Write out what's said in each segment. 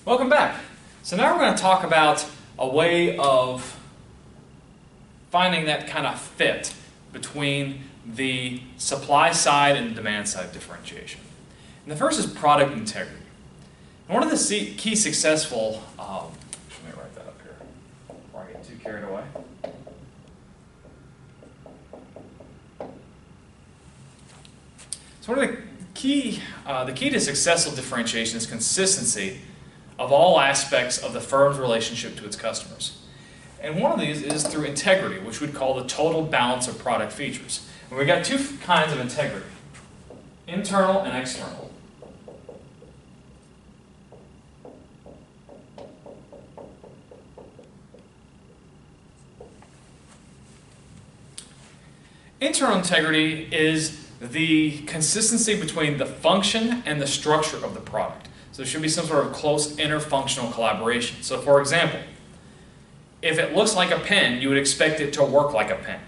Welcome back. So now we're going to talk about a way of finding that kind of fit between the supply side and demand side differentiation. And the first is product integrity. And one of the key successful, let me write that up here before I get too carried away. So one of the key to successful differentiation is consistency of all aspects of the firm's relationship to its customers. And one of these is through integrity, which we'd call the total balance of product features. And we've got two kinds of integrity, internal and external. Internal integrity is the consistency between the function and the structure of the product. So there should be some sort of close interfunctional collaboration. So for example, if it looks like a pen, you would expect it to work like a pen,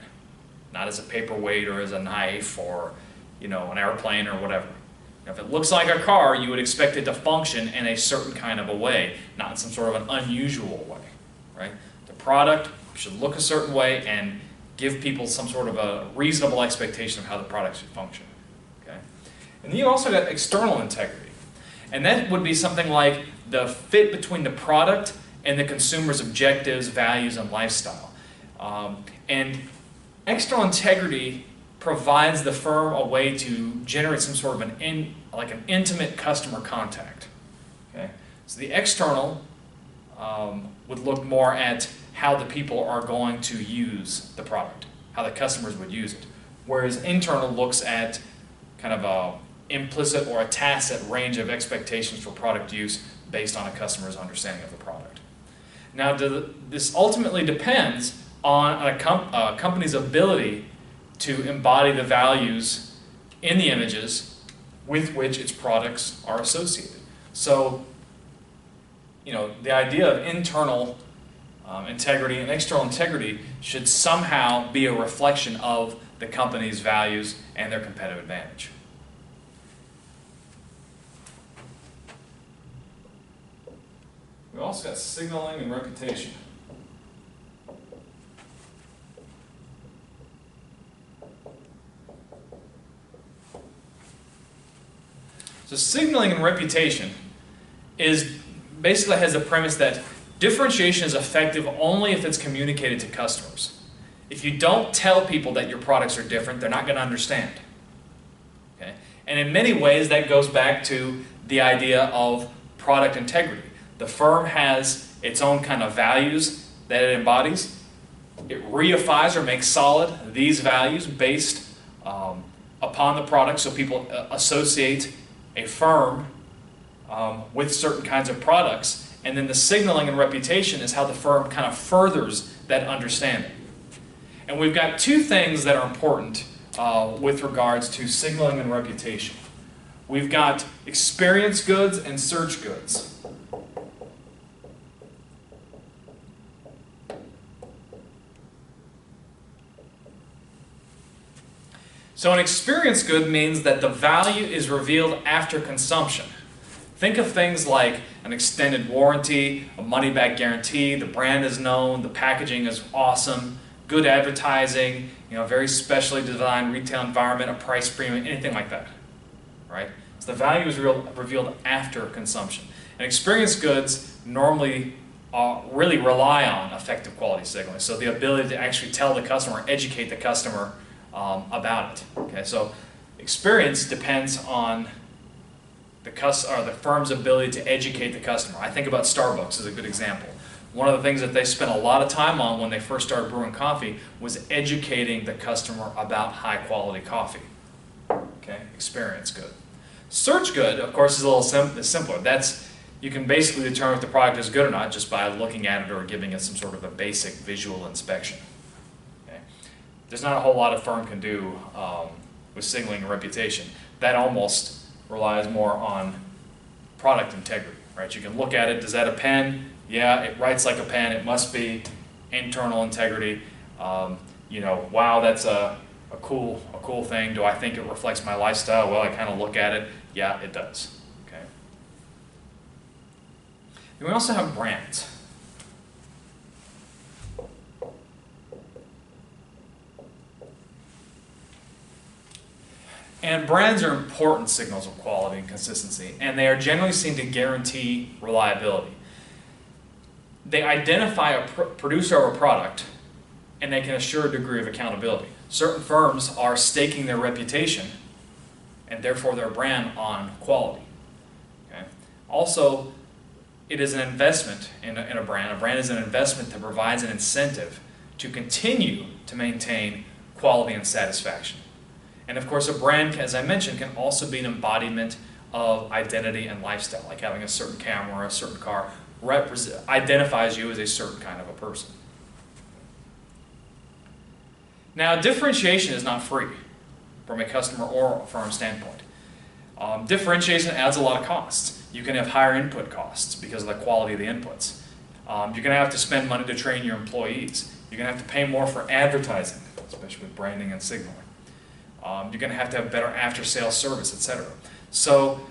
not as a paperweight or as a knife or an airplane or whatever. If it looks like a car, you would expect it to function in a certain kind of a way, not in some sort of an unusual way, right? The product should look a certain way and give people some sort of a reasonable expectation of how the product should function. Okay? And then you also got external integrity. And that would be something like the fit between the product and the consumer's objectives, values, and lifestyle. And external integrity provides the firm a way to generate some sort of an intimate customer contact. Okay? So the external would look more at how the people are going to use the product, how the customers would use it. Whereas internal looks at kind of a implicit or a tacit range of expectations for product use based on a customer's understanding of the product. Now, this ultimately depends on a company's ability to embody the values in the images with which its products are associated. So, the idea of internal integrity and external integrity should somehow be a reflection of the company's values and their competitive advantage. We also got signaling and reputation. So signaling and reputation basically has the premise that differentiation is effective only if it's communicated to customers. If you don't tell people that your products are different, they're not going to understand. Okay? And in many ways, that goes back to the idea of product integrity. The firm has its own kind of values that it embodies. It reifies or makes solid these values based upon the product, so people associate a firm with certain kinds of products. And then the signaling and reputation is how the firm kind of furthers that understanding. And we've got two things that are important with regards to signaling and reputation. We've got experience goods and search goods. So an experience good means that the value is revealed after consumption. Think of things like an extended warranty, a money-back guarantee, the brand is known, the packaging is awesome, good advertising, very specially designed retail environment, a price premium, anything like that, right? So the value is revealed after consumption. And experience goods normally really rely on effective quality signaling, so the ability to actually tell the customer, educate the customer about it. Okay, so experience depends on the firm's ability to educate the customer. I think about Starbucks as a good example. One of the things that they spent a lot of time on when they first started brewing coffee was educating the customer about high quality coffee. Okay, experience good. Search good, of course, is a little simpler. You can basically determine if the product is good or not just by looking at it or giving it some sort of a basic visual inspection. Okay? There's not a whole lot a firm can do with signaling and reputation. That almost relies more on product integrity, right? You can look at it, is that a pen? Yeah, it writes like a pen, it must be. Internal integrity, wow, that's a cool thing. Do I think it reflects my lifestyle? Well, I kind of look at it, yeah, it does. Okay. Then we also have brands. And brands are important signals of quality and consistency, and they are generally seen to guarantee reliability. They identify a producer of a product, and they can assure a degree of accountability. Certain firms are staking their reputation, and therefore their brand, on quality. Okay? Also, it is an investment in a brand. A brand is an investment that provides an incentive to continue to maintain quality and satisfaction. And of course, a brand, as I mentioned, can also be an embodiment of identity and lifestyle, like having a certain camera or a certain car identifies you as a certain kind of a person. Now, differentiation is not free from a customer or a firm standpoint. Differentiation adds a lot of costs. You can have higher input costs because of the quality of the inputs. You're going to have to spend money to train your employees. You're going to have to pay more for advertising, especially with branding and signaling. You're going to have better after-sales service, etc. So,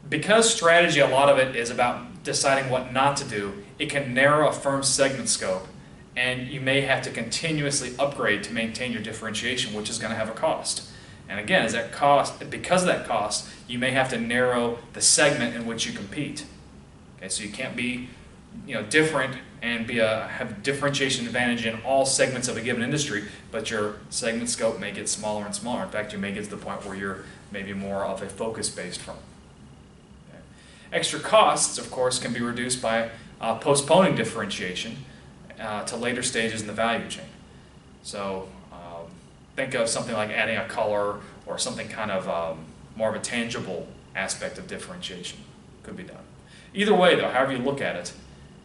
because strategy, a lot of it is about deciding what not to do, it can narrow a firm's segment scope, and you may have to continuously upgrade to maintain your differentiation, which is going to have a cost. And again, because of that cost, you may have to narrow the segment in which you compete. Okay, so you can't be, different and have differentiation advantage in all segments of a given industry, but your segment scope may get smaller and smaller. In fact, you may get to the point where you're maybe more of a focus-based firm. Okay. Extra costs, of course, can be reduced by postponing differentiation to later stages in the value chain. So think of something like adding a color or something kind of more of a tangible aspect of differentiation could be done. Either way, though, however you look at it,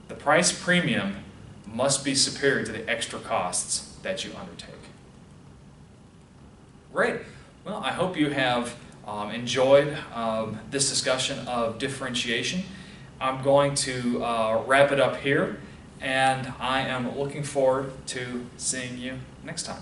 the price premium must be superior to the extra costs that you undertake. Great. Well, I hope you have enjoyed this discussion of differentiation. I'm going to wrap it up here, and I am looking forward to seeing you next time.